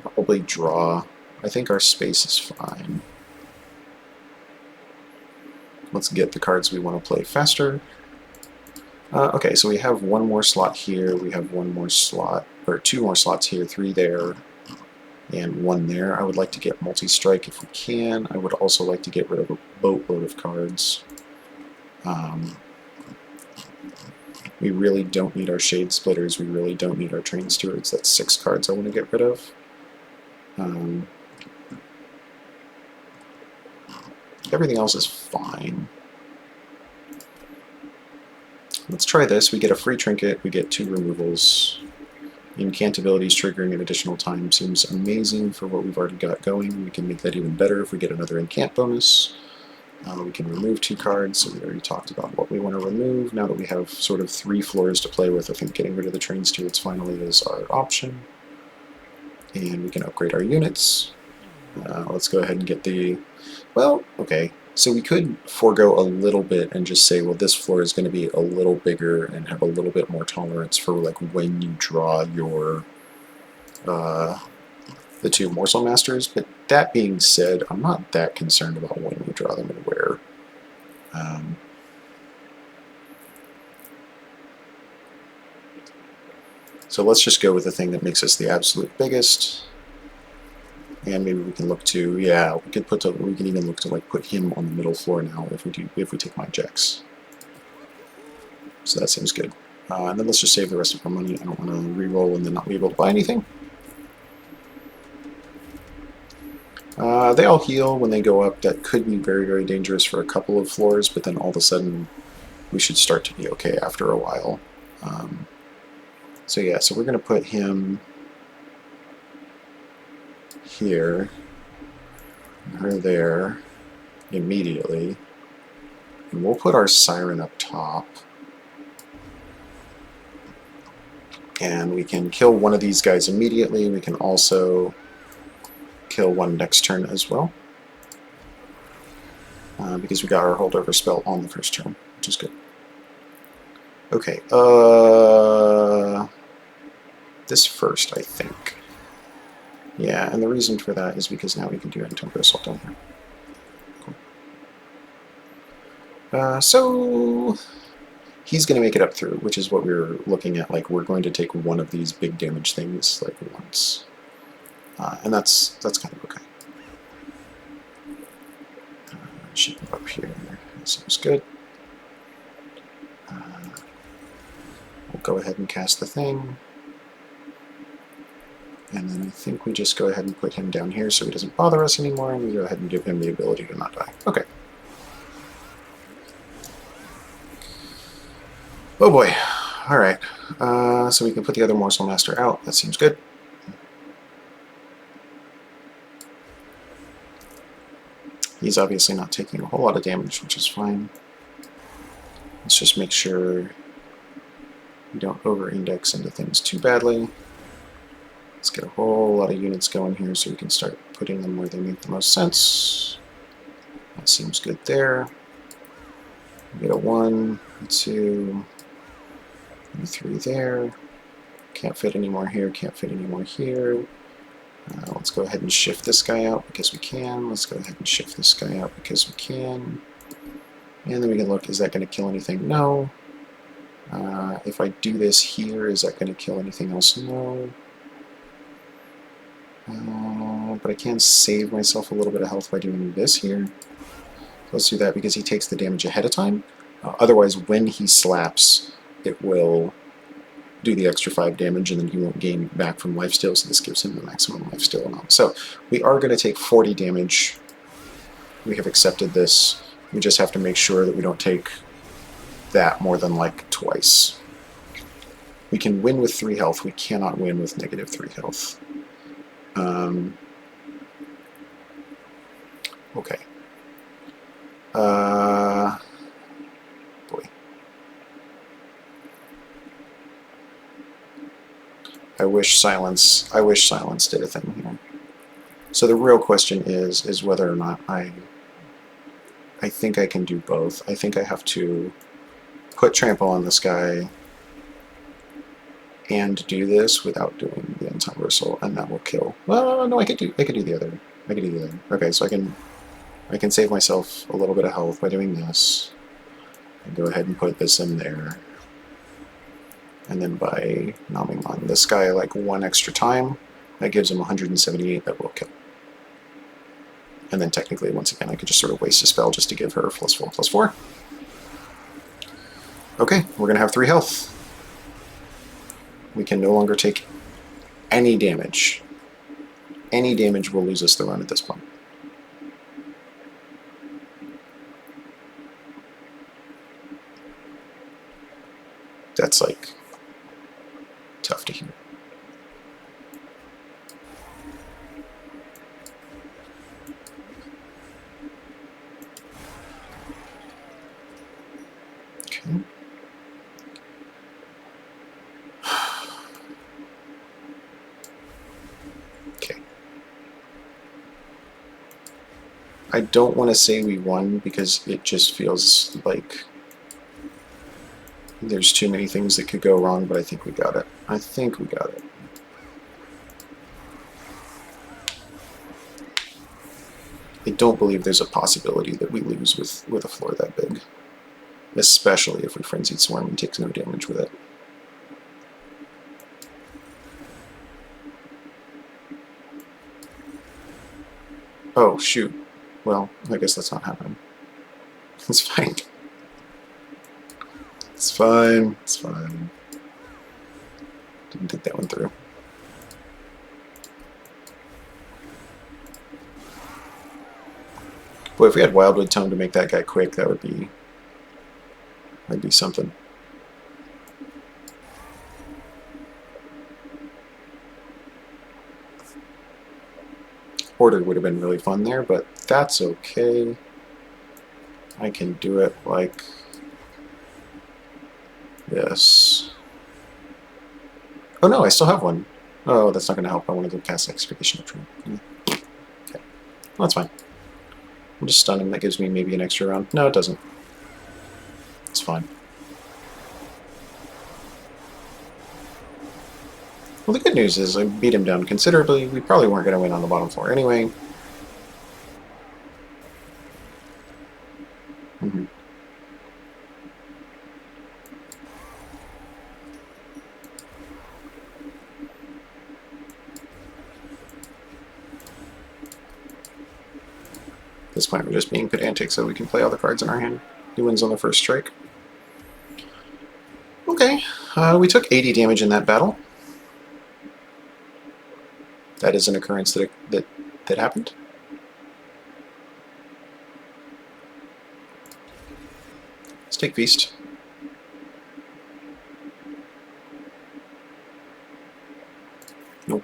Probably draw. I think our space is fine. Let's get the cards we want to play faster. Okay, so we have one more slot here, we have one more slot, or 2 more slots here, 3 there, and 1 there. I would like to get multi-strike if we can. I would also like to get rid of a boatload of cards. We really don't need our Shade Splitters, we really don't need our Train Stewards. That's 6 cards I want to get rid of. Everything else is fine. Let's try this. We get a free trinket, we get 2 removals. Incantabilities triggering an additional time seems amazing for what we've already got going. We can make that even better if we get another incant bonus. We can remove 2 cards, so we already talked about what we want to remove. Now that we have sort of 3 floors to play with, I think getting rid of the Train Stewards finally is our option. And we can upgrade our units. Let's go ahead and get the... Well, okay. So we could forego a little bit and just say, well, this floor is going to be a little bigger and have a little bit more tolerance for like when you draw your the 2 Morsel Masters. But that being said, I'm not that concerned about when we draw them and where. So let's just go with the thing that makes us the absolute biggest. And maybe we can look to, yeah, we can even look to like put him on the middle floor now if we take my jacks. So that seems good. And then let's just save the rest of our money. I don't want to re-roll and then not be able to buy anything. They all heal when they go up. That could be very, very dangerous for a couple of floors, but then all of a sudden we should start to be okay after a while. So yeah, so we're going to put him here, and her there, immediately. And we'll put our Siren up top. And we can kill one of these guys immediately. We can also kill one next turn as well. Because we got our holdover spell on the first turn, which is good. Okay, this first, I think. Yeah, and the reason for that is because now we can do Penumbra Assault down here. Cool. So he's going to make it up through, which is what we were looking at. Like, we're going to take one of these big damage things, like, once. And that's kind of okay. Ship him up here. That seems good. We'll go ahead and cast the thing. And then I think we just go ahead and put him down here so he doesn't bother us anymore, and we go ahead and give him the ability to not die. Okay. Oh boy. Alright. So we can put the other Morsel Master out. That seems good. He's obviously not taking a whole lot of damage, which is fine. Let's just make sure we don't over-index into things too badly. Let's get a whole lot of units going here so we can start putting them where they make the most sense. That seems good there. We get a 1, a 2, and a 3 there. Can't fit any more here, can't fit any more here. Let's go ahead and shift this guy out because we can. Let's go ahead and shift this guy out because we can. And then we can look, is that going to kill anything? No. If I do this here, is that going to kill anything else? No. But I can save myself a little bit of health by doing this here. Let's do that because he takes the damage ahead of time. Otherwise, when he slaps, it will do the extra 5 damage, and then he won't gain back from lifesteal, so this gives him the maximum lifesteal amount. So we are going to take 40 damage. We have accepted this. We just have to make sure that we don't take that more than like twice. We can win with 3 health. We cannot win with negative 3 health. Okay. Boy. I wish silence did a thing here. So the real question is whether or not I think I can do both. I think I have to put trample on this guy and do this without doing the end-time reversal, and that will kill. Well, no, I could do the other. Okay, so I can save myself a little bit of health by doing this. And go ahead and put this in there. And then by nomming on this guy like 1 extra time, that gives him 178 that will kill. And then technically, once again, I could just sort of waste a spell just to give her +4/+4. Okay, we're going to have 3 health. We can no longer take any damage. Any damage will lose us the run at this point. That's like tough to hear. Okay. Okay. I don't want to say we won because it just feels like there's too many things that could go wrong, but I think we got it. I don't believe there's a possibility that we lose with a floor that big. Especially if we Frenzied Swarm and takes no damage with it. Oh, shoot. Well, I guess that's not happening. It's fine. It's fine. It's fine. Didn't think that one through. Boy, if we had Wildwood Tome to make that guy quick, that'd be something. Order would have been really fun there, but that's okay. I can do it like this. Oh no, I still have one. Oh, that's not going to help. I wanted to cast Excavation of Tree. Okay. Well, that's fine. I'll just stun him. That gives me maybe an extra round. No, it doesn't. It's fine. Well, the good news is I beat him down considerably. We probably weren't going to win on the bottom floor anyway. At this point, we're just being pedantic so we can play all the cards in our hand. He wins on the first strike. Okay, we took 80 damage in that battle. That is an occurrence that happened. Let's take Feast. Nope.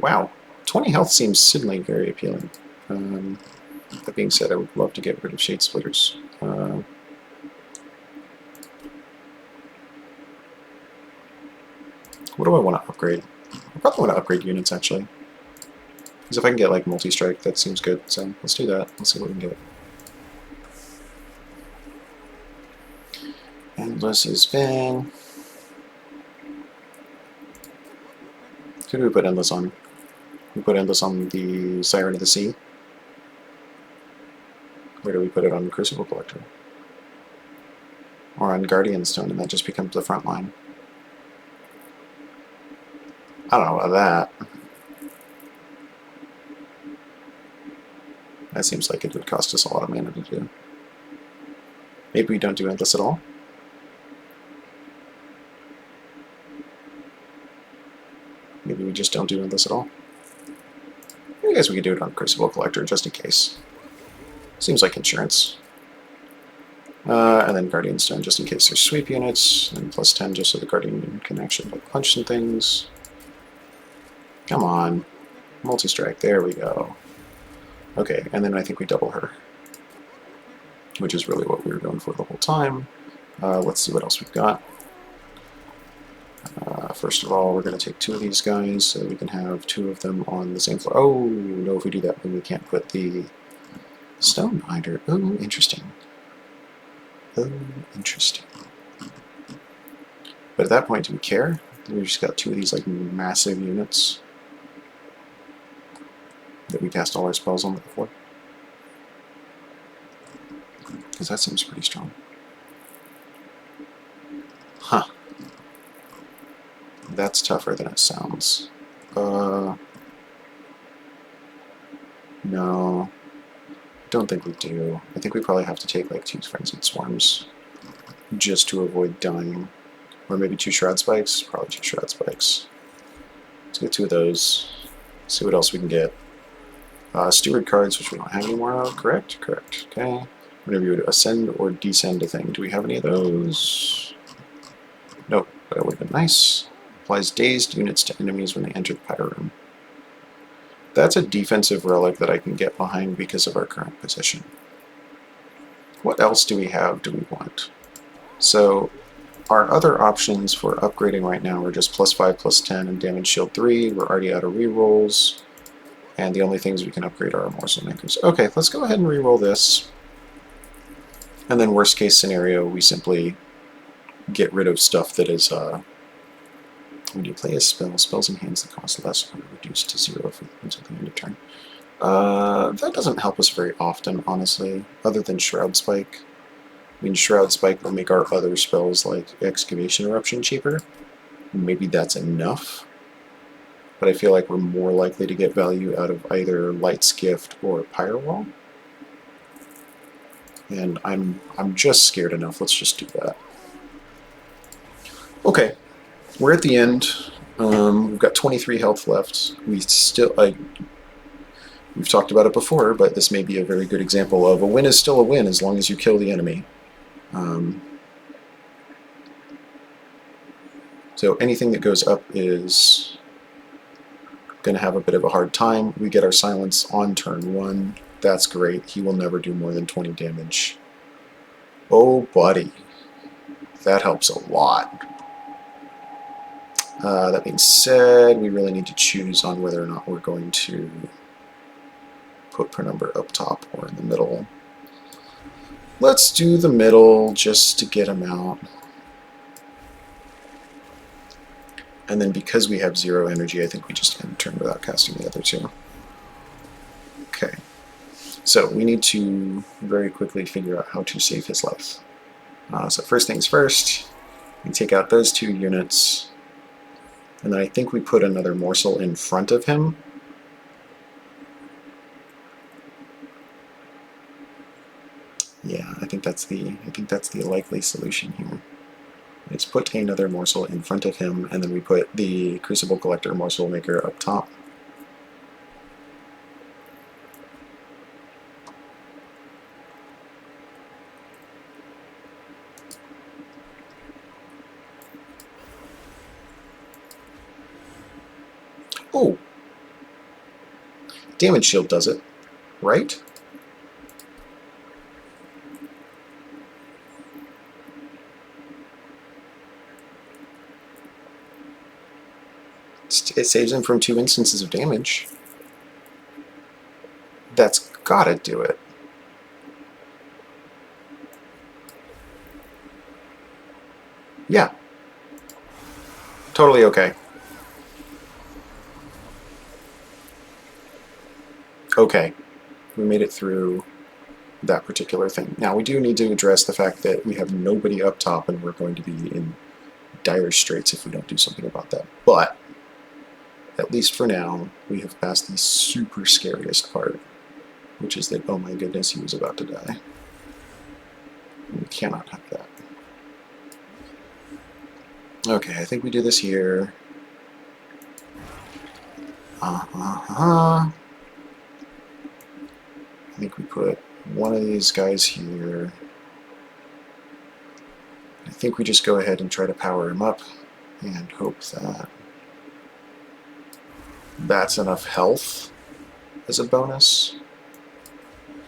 Wow. 20 health seems suddenly very appealing. That being said, I would love to get rid of Shade Splitters. What do I want to upgrade? I probably want to upgrade units, actually. Because if I can get, like, multi-strike, that seems good. So let's do that. Let's see what we can get. Endless is bang. Who do we put Endless on? We put Endless on the Siren of the Sea. Where do we put it on the Crucible Collector? Or on Guardian Stone, and that just becomes the front line. I don't know about that. That seems like it would cost us a lot of mana to do. Maybe we don't do Endless at all? Maybe we just don't do Endless at all? I guess we could do it on Crucible Collector, just in case. Seems like insurance. And then Guardian Stone, just in case there's sweep units, and plus 10 just so the Guardian can actually like, punch some things. Come on. Multi-strike, there we go. Okay, and then I think we double her, which is really what we were going for the whole time. Let's see what else we've got. First of all, we're going to take 2 of these guys so we can have 2 of them on the same floor. Oh, no, if we do that, then we can't put the Stone Hider. Oh, interesting. Oh, interesting. But at that point, do we care? We've just got 2 of these like massive units that we cast all our spells on before. Because that seems pretty strong. Huh. That's tougher than it sounds. No. Don't think we do. I think we probably have to take like 2 Frenzied Swarms just to avoid dying. Or maybe 2 Shroud Spikes? Probably 2 Shroud Spikes. Let's get 2 of those. See what else we can get. Steward cards, which we don't have anymore of, correct? Correct. Okay. Whenever you would ascend or descend a thing. Do we have any of those? Nope, but it would have been nice. Applies dazed units to enemies when they enter the Pyre Room. That's a defensive relic that I can get behind because of our current position. What else do we have do we want? So our other options for upgrading right now are just +5, +10, and damage shield 3. We're already out of rerolls. And the only things we can upgrade are our Morsel Makers. Okay, let's go ahead and reroll this. And then worst case scenario, we simply get rid of stuff that is, when you play a spell, spells in hands that cost less are reduced to 0 until the end of turn. That doesn't help us very often, honestly, other than Shroud Spike. I mean, Shroud Spike will make our other spells like Excavation Eruption cheaper. Maybe that's enough. But I feel like we're more likely to get value out of either Light's Gift or Pyre Wall. And I'm just scared enough. Let's just do that. Okay, we're at the end. We've got 23 health left. We've talked about it before, but this may be a very good example of a win is still a win as long as you kill the enemy. So anything that goes up is going to have a bit of a hard time. We get our silence on turn 1. That's great. He will never do more than 20 damage. Oh, buddy. That helps a lot. That being said, we really need to choose on whether or not we're going to put Penumbra up top or in the middle. Let's do the middle just to get him out. And then because we have 0 energy, I think we just end turn without casting the other 2. Okay. So we need to very quickly figure out how to save his life. So first things first, we take out those 2 units. And then I think we put another morsel in front of him. Yeah, I think that's the likely solution here. Let's put another morsel in front of him, and then we put the Crucible Collector Morsel Maker up top. Oh! Damage shield does it, right? It saves him from 2 instances of damage. That's gotta do it. Yeah. Totally okay. Okay. We made it through that particular thing. Now, we do need to address the fact that we have nobody up top and we're going to be in dire straits if we don't do something about that. But, at least for now, we have passed the super scariest part, which is that, oh my goodness, he was about to die. We cannot have that. Okay, I think we do this here. I think we put one of these guys here. I think we just go ahead and try to power him up and hope that that's enough health as a bonus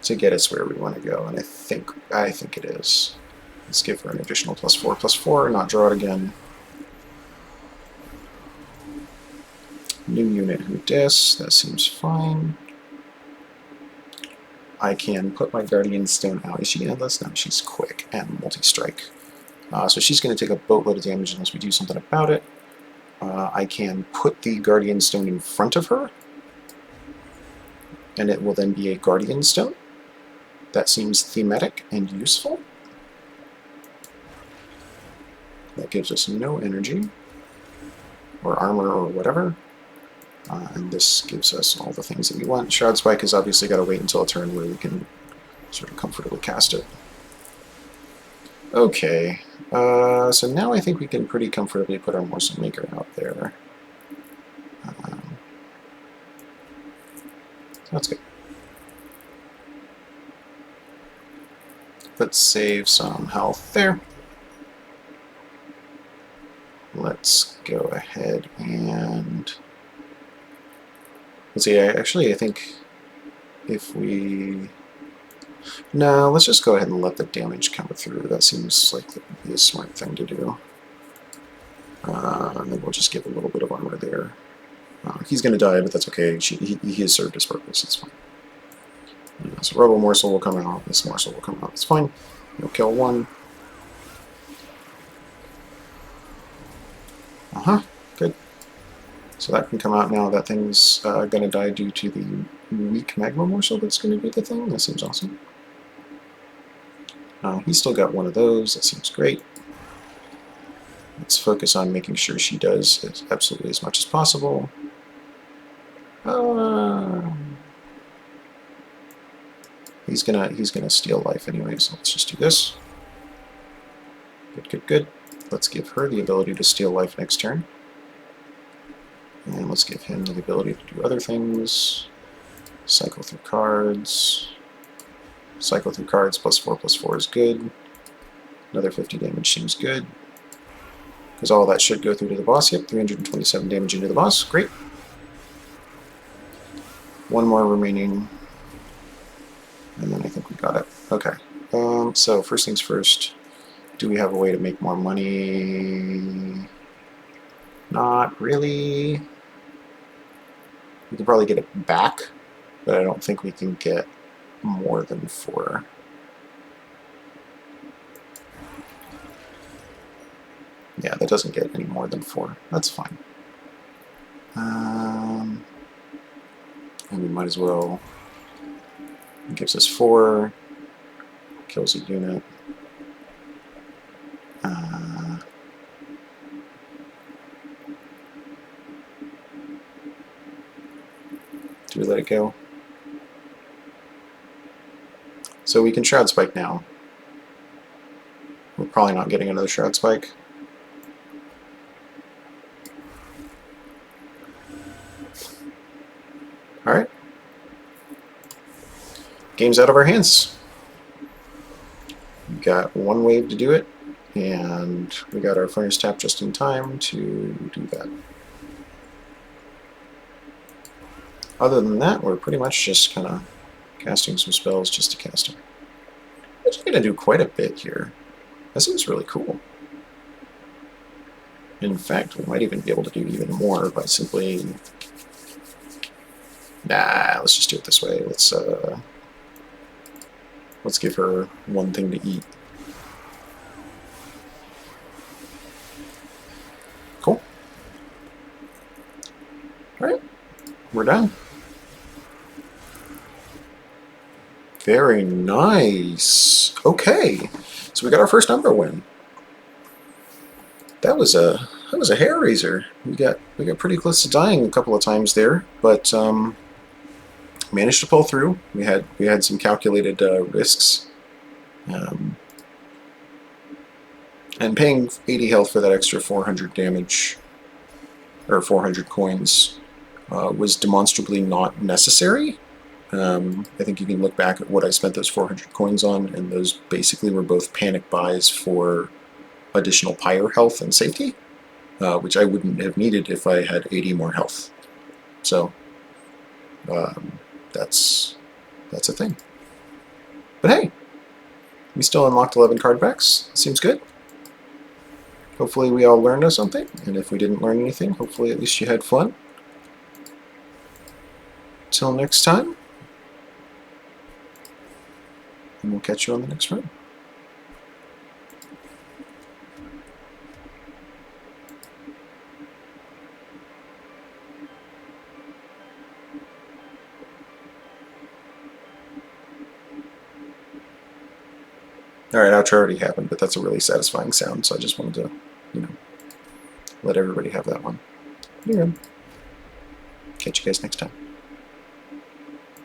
to get us where we want to go, and I think it is. Let's give her an additional +4/+4, not draw it again. New unit who dis, that seems fine. I can put my Guardian Stone out. Is she endless? No, she's quick and multi-strike. So she's going to take a boatload of damage unless we do something about it. I can put the Guardian Stone in front of her, and it will then be a Guardian Stone. That seems thematic and useful. That gives us no energy, or armor, or whatever. And this gives us all the things that we want. Shroud Spike has obviously got to wait until a turn where we can sort of comfortably cast it. Okay, so now I think we can pretty comfortably put our Morsel Maker out there. That's good. Let's save some health there. Let's go ahead and... Let's see, I think if we... No, let's just go ahead and let the damage come through. That seems like that would be a smart thing to do. And then we'll just give a little bit of armor there. He's going to die, but that's okay. He has served his purpose. It's fine. So Rebel Morsel will come out. This Morsel will come out. It's fine. You'll kill one. Good. So that can come out now. That thing's going to die due to the weak Magma Morsel that's going to do the thing. That seems awesome. He's still got one of those. That seems great. Let's focus on making sure she does absolutely as much as possible. He's gonna steal life anyway, so let's just do this. Good. Let's give her the ability to steal life next turn. And let's give him the ability to do other things. Cycle through cards. Cycle through cards, +4/+4 is good. Another 50 damage seems good. Because all that should go through to the boss. Yep, 327 damage into the boss. Great. One more remaining. And then I think we got it. Okay. So first things first. Do we have a way to make more money? Not really. We could probably get it back, but I don't think we can get more than 4. Yeah, that doesn't get any more than 4. That's fine. And we might as well... It gives us 4. Kills a unit. Do we let it go? So we can Shroud Spike now. We're probably not getting another Shroud Spike. Alright. Game's out of our hands. We got one wave to do it, and we got our Furnace Tap just in time to do that. Other than that, we're pretty much just kind of casting some spells just to cast them. We're actually going to do quite a bit here. That seems really cool. In fact, we might even be able to do even more by simply... Nah, let's just do it this way. Let's give her one thing to eat. Cool. Alright, we're done. Very nice. Okay, so we got our first Umbra win. That was a hair raiser. We got pretty close to dying a couple of times there, but managed to pull through. We had some calculated risks, and paying 80 health for that extra 400 damage or 400 coins was demonstrably not necessary. I think you can look back at what I spent those 400 coins on, and those basically were both panic buys for additional pyre health and safety, which I wouldn't have needed if I had 80 more health. So that's a thing. But hey, we still unlocked 11 card packs. Seems good. Hopefully we all learned something, and if we didn't learn anything, hopefully at least you had fun. Till next time, and we'll catch you on the next run. Alright, outro already happened, but that's a really satisfying sound, so I just wanted to, let everybody have that one. Anyway, catch you guys next time.